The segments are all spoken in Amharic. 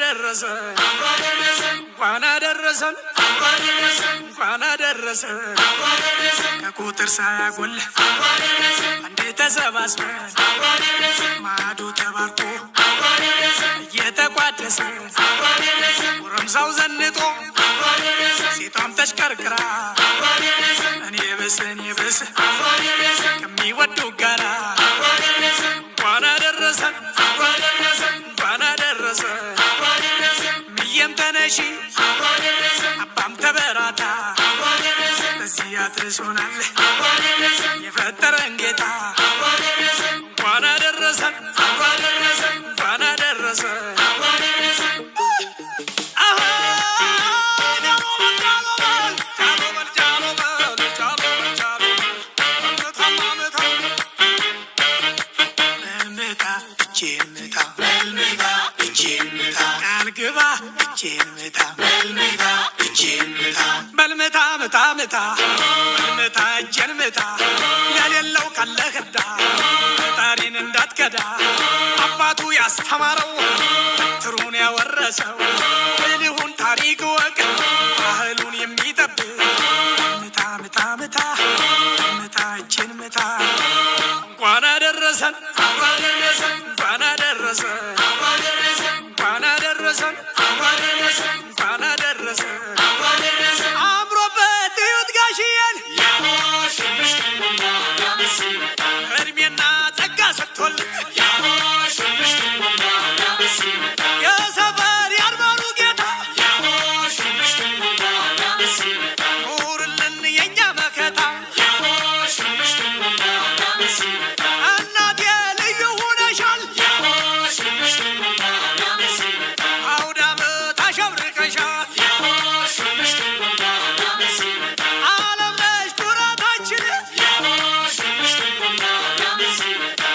አደረሰን እንኳን አደረሰን እንኳን አደረሰን ከቁጥር ሳያጎል አንዴ ተሰባስበን ማዕዱ ተባርኮ እየተቋደሰ ጎረምሳው ዘንጦ ሴቷም ተሽከርክራ እኔ ብስ ከሚወዱ ጋራ እንኳን አደረሰን እንኳን አደረሰን ምየም ተነሺ አባም ተበራታ በዚህ አድርሶናል የፈጠረን ጌታ እንኳን አደረሰን እንኳን አደረሰን በልምታ ምታ ምታ በልምታ እጄን ምታ የሌለው ካለ ህዳ ፈጣሪን እንዳትከዳ አባቱ ያስተማረው ትሩን ያወረሰው ልሁን ታሪክ ወቅ ባህሉን የሚጠብቅ ምታ ምታ ምታ በልምታ እጄን ምታ እንኳን አደረሰን እንኳን አደረሰን እንኳን አደረሰን እንኳን አደረሰን አምሮበት እዩት ጋሽዬን እድሜና ጸጋ ሰጥቶልን የሰፈር ያድባሩ ጌታ ኑርልን የኛ መከታ እናቴ ልዩ ሁነሻል አውደ ዓመት አሸብርቀሻል ዓለም ነሽ ኩራታችን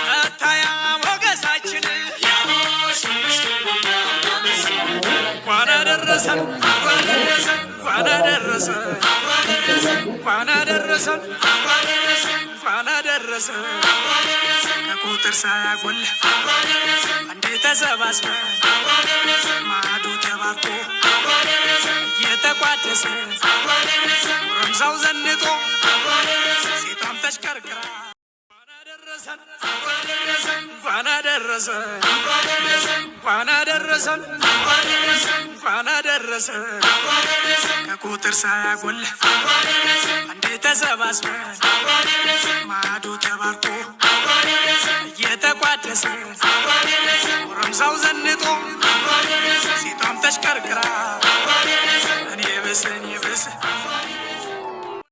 መታያ ሞገሳችን እንኳን አደረሰን እንኳን አደረሰን እንኳን አደረሰን እንኳን አደረሰን ከቁጥር ሳያጎል አንዴ ተሰባስበን ማዕዱ ተባርኮ እየተቋደሰ ጎረምሳው ዘንጦ ሴቷም ተሽከርክራ እንኳን አደረሰን እንኳን አደረሰን እንኳን አደረሰን ከቁጥር ሳያጎል አንዴ ተሰባስበን ማዕዱ ተባርኮ